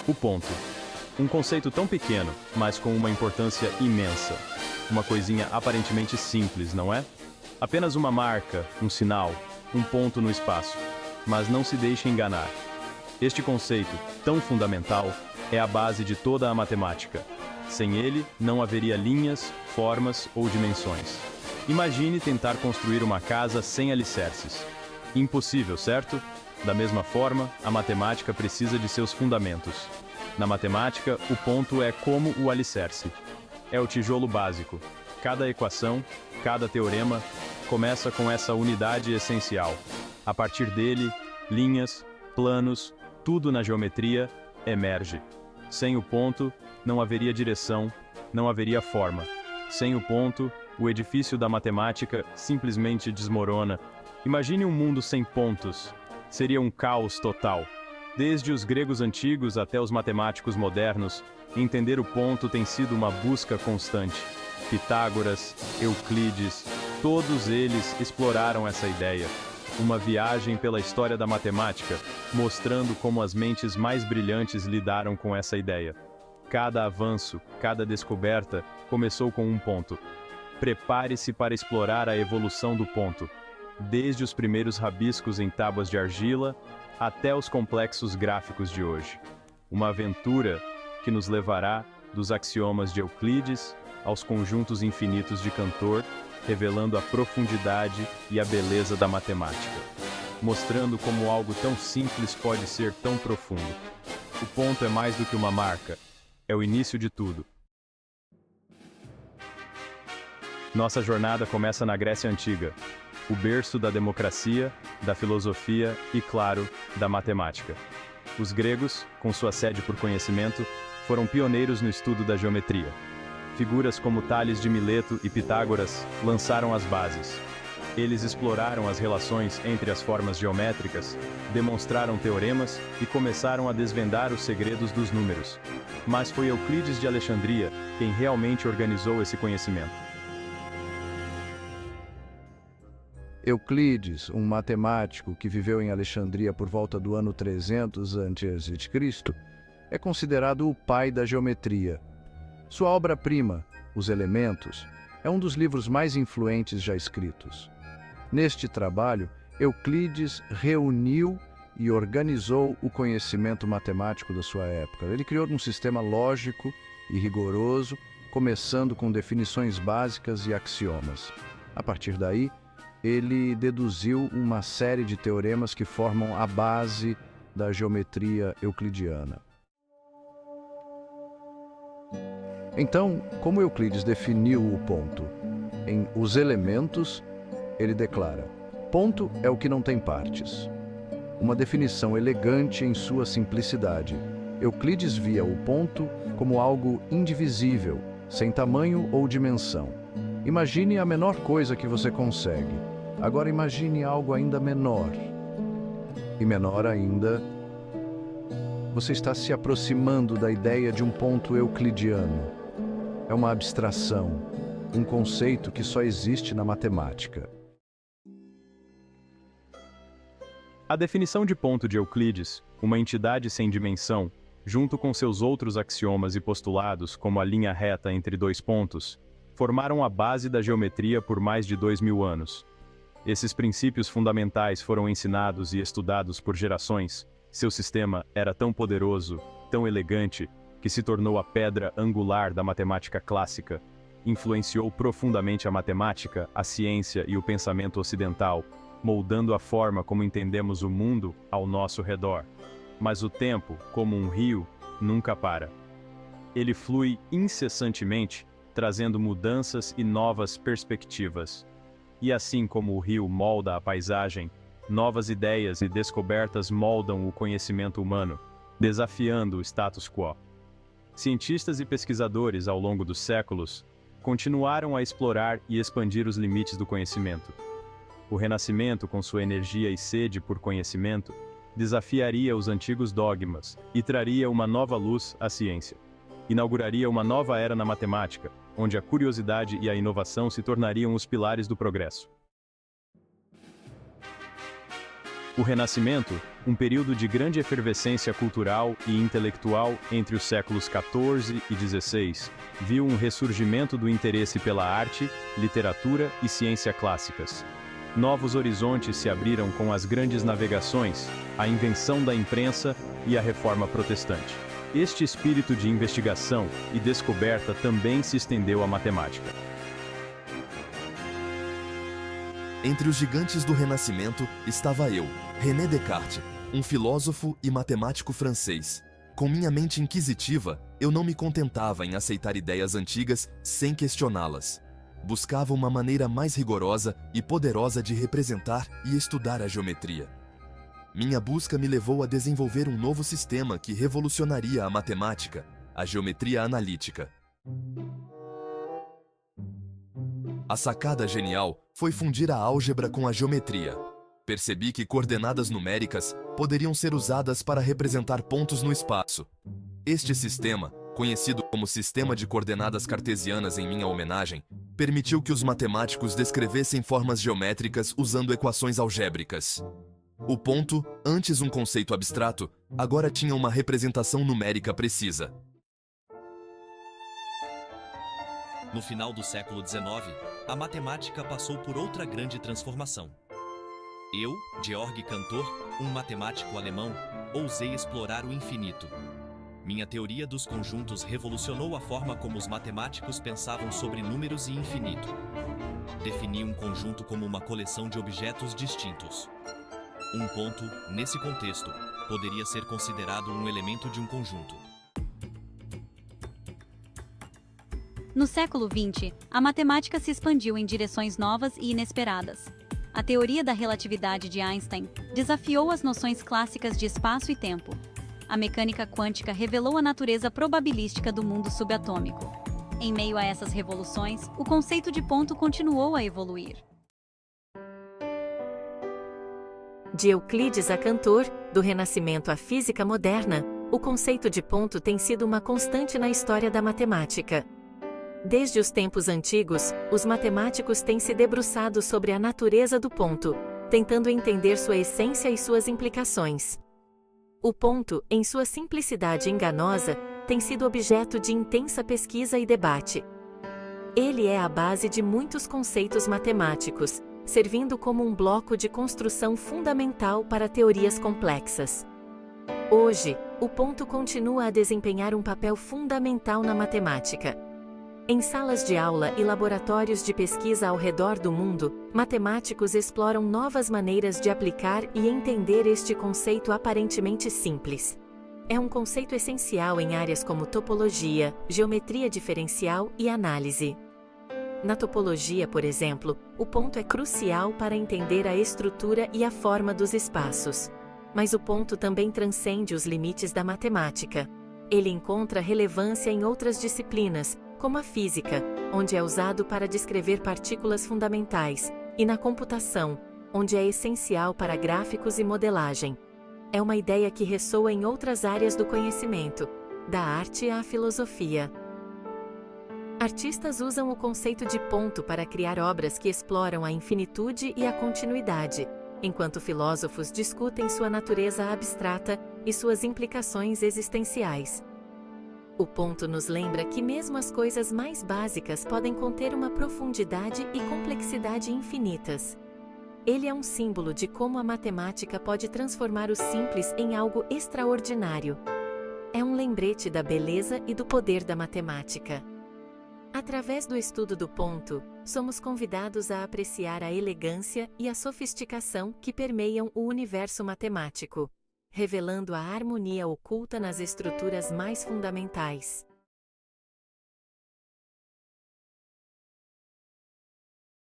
O ponto. Um conceito tão pequeno, mas com uma importância imensa. Uma coisinha aparentemente simples, não é? Apenas uma marca, um sinal, um ponto no espaço. Mas não se deixe enganar. Este conceito, tão fundamental, é a base de toda a matemática. Sem ele, não haveria linhas, formas ou dimensões. Imagine tentar construir uma casa sem alicerces. Impossível, certo? Da mesma forma, a matemática precisa de seus fundamentos. Na matemática, o ponto é como o alicerce. É o tijolo básico. Cada equação, cada teorema, começa com essa unidade essencial. A partir dele, linhas, planos, tudo na geometria emerge. Sem o ponto, não haveria direção, não haveria forma. Sem o ponto, o edifício da matemática simplesmente desmorona. Imagine um mundo sem pontos. Seria um caos total. Desde os gregos antigos até os matemáticos modernos, entender o ponto tem sido uma busca constante. Pitágoras, Euclides, todos eles exploraram essa ideia. Uma viagem pela história da matemática, mostrando como as mentes mais brilhantes lidaram com essa ideia. Cada avanço, cada descoberta, começou com um ponto. Prepare-se para explorar a evolução do ponto, desde os primeiros rabiscos em tábuas de argila, até os complexos gráficos de hoje. Uma aventura que nos levará dos axiomas de Euclides aos conjuntos infinitos de Cantor, revelando a profundidade e a beleza da matemática, mostrando como algo tão simples pode ser tão profundo. O ponto é mais do que uma marca, é o início de tudo. Nossa jornada começa na Grécia Antiga, o berço da democracia, da filosofia e, claro, da matemática. Os gregos, com sua sede por conhecimento, foram pioneiros no estudo da geometria. Figuras como Tales de Mileto e Pitágoras lançaram as bases. Eles exploraram as relações entre as formas geométricas, demonstraram teoremas e começaram a desvendar os segredos dos números. Mas foi Euclides de Alexandria quem realmente organizou esse conhecimento. Euclides, um matemático que viveu em Alexandria por volta do ano 300 a.C., é considerado o pai da geometria. Sua obra-prima, Os Elementos, é um dos livros mais influentes já escritos. Neste trabalho, Euclides reuniu e organizou o conhecimento matemático da sua época. Ele criou um sistema lógico e rigoroso, começando com definições básicas e axiomas. A partir daí, ele deduziu uma série de teoremas que formam a base da geometria euclidiana. Então, como Euclides definiu o ponto? Em Os Elementos, ele declara: ponto é o que não tem partes. Uma definição elegante em sua simplicidade. Euclides via o ponto como algo indivisível, sem tamanho ou dimensão. Imagine a menor coisa que você consegue. Agora imagine algo ainda menor. E menor ainda, você está se aproximando da ideia de um ponto euclidiano. É uma abstração, um conceito que só existe na matemática. A definição de ponto de Euclides, uma entidade sem dimensão, junto com seus outros axiomas e postulados, como a linha reta entre dois pontos, formaram a base da geometria por mais de 2000 anos. Esses princípios fundamentais foram ensinados e estudados por gerações. Seu sistema era tão poderoso, tão elegante, que se tornou a pedra angular da matemática clássica. Influenciou profundamente a matemática, a ciência e o pensamento ocidental, moldando a forma como entendemos o mundo ao nosso redor. Mas o tempo, como um rio, nunca para. Ele flui incessantemente, trazendo mudanças e novas perspectivas. E assim como o rio molda a paisagem, novas ideias e descobertas moldam o conhecimento humano, desafiando o status quo. Cientistas e pesquisadores, ao longo dos séculos, continuaram a explorar e expandir os limites do conhecimento. O Renascimento, com sua energia e sede por conhecimento, desafiaria os antigos dogmas e traria uma nova luz à ciência. Inauguraria uma nova era na matemática, onde a curiosidade e a inovação se tornariam os pilares do progresso. O Renascimento, Um período de grande efervescência cultural e intelectual entre os séculos XIV e XVI viu um ressurgimento do interesse pela arte, literatura e ciência clássicas. Novos horizontes se abriram com as grandes navegações, a invenção da imprensa e a Reforma Protestante. Este espírito de investigação e descoberta também se estendeu à matemática. Entre os gigantes do Renascimento estava eu, René Descartes, um filósofo e matemático francês. Com minha mente inquisitiva, eu não me contentava em aceitar ideias antigas sem questioná-las. Buscava uma maneira mais rigorosa e poderosa de representar e estudar a geometria. Minha busca me levou a desenvolver um novo sistema que revolucionaria a matemática, a geometria analítica. A sacada genial foi fundir a álgebra com a geometria. Percebi que coordenadas numéricas poderiam ser usadas para representar pontos no espaço. Este sistema, conhecido como Sistema de Coordenadas Cartesianas em minha homenagem, permitiu que os matemáticos descrevessem formas geométricas usando equações algébricas. O ponto, antes um conceito abstrato, agora tinha uma representação numérica precisa. No final do século XIX, a matemática passou por outra grande transformação. Eu, Georg Cantor, um matemático alemão, ousei explorar o infinito. Minha teoria dos conjuntos revolucionou a forma como os matemáticos pensavam sobre números e infinito. Defini um conjunto como uma coleção de objetos distintos. Um ponto, nesse contexto, poderia ser considerado um elemento de um conjunto. No século XX, a matemática se expandiu em direções novas e inesperadas. A teoria da relatividade de Einstein desafiou as noções clássicas de espaço e tempo. A mecânica quântica revelou a natureza probabilística do mundo subatômico. Em meio a essas revoluções, o conceito de ponto continuou a evoluir. De Euclides a Cantor, do Renascimento à física moderna, o conceito de ponto tem sido uma constante na história da matemática. Desde os tempos antigos, os matemáticos têm se debruçado sobre a natureza do ponto, tentando entender sua essência e suas implicações. O ponto, em sua simplicidade enganosa, tem sido objeto de intensa pesquisa e debate. Ele é a base de muitos conceitos matemáticos, servindo como um bloco de construção fundamental para teorias complexas. Hoje, o ponto continua a desempenhar um papel fundamental na matemática. Em salas de aula e laboratórios de pesquisa ao redor do mundo, matemáticos exploram novas maneiras de aplicar e entender este conceito aparentemente simples. É um conceito essencial em áreas como topologia, geometria diferencial e análise. Na topologia, por exemplo, o ponto é crucial para entender a estrutura e a forma dos espaços. Mas o ponto também transcende os limites da matemática. Ele encontra relevância em outras disciplinas, como a física, onde é usado para descrever partículas fundamentais, e na computação, onde é essencial para gráficos e modelagem. É uma ideia que ressoa em outras áreas do conhecimento, da arte à filosofia. Artistas usam o conceito de ponto para criar obras que exploram a infinitude e a continuidade, enquanto filósofos discutem sua natureza abstrata e suas implicações existenciais. O ponto nos lembra que mesmo as coisas mais básicas podem conter uma profundidade e complexidade infinitas. Ele é um símbolo de como a matemática pode transformar o simples em algo extraordinário. É um lembrete da beleza e do poder da matemática. Através do estudo do ponto, somos convidados a apreciar a elegância e a sofisticação que permeiam o universo matemático, revelando a harmonia oculta nas estruturas mais fundamentais.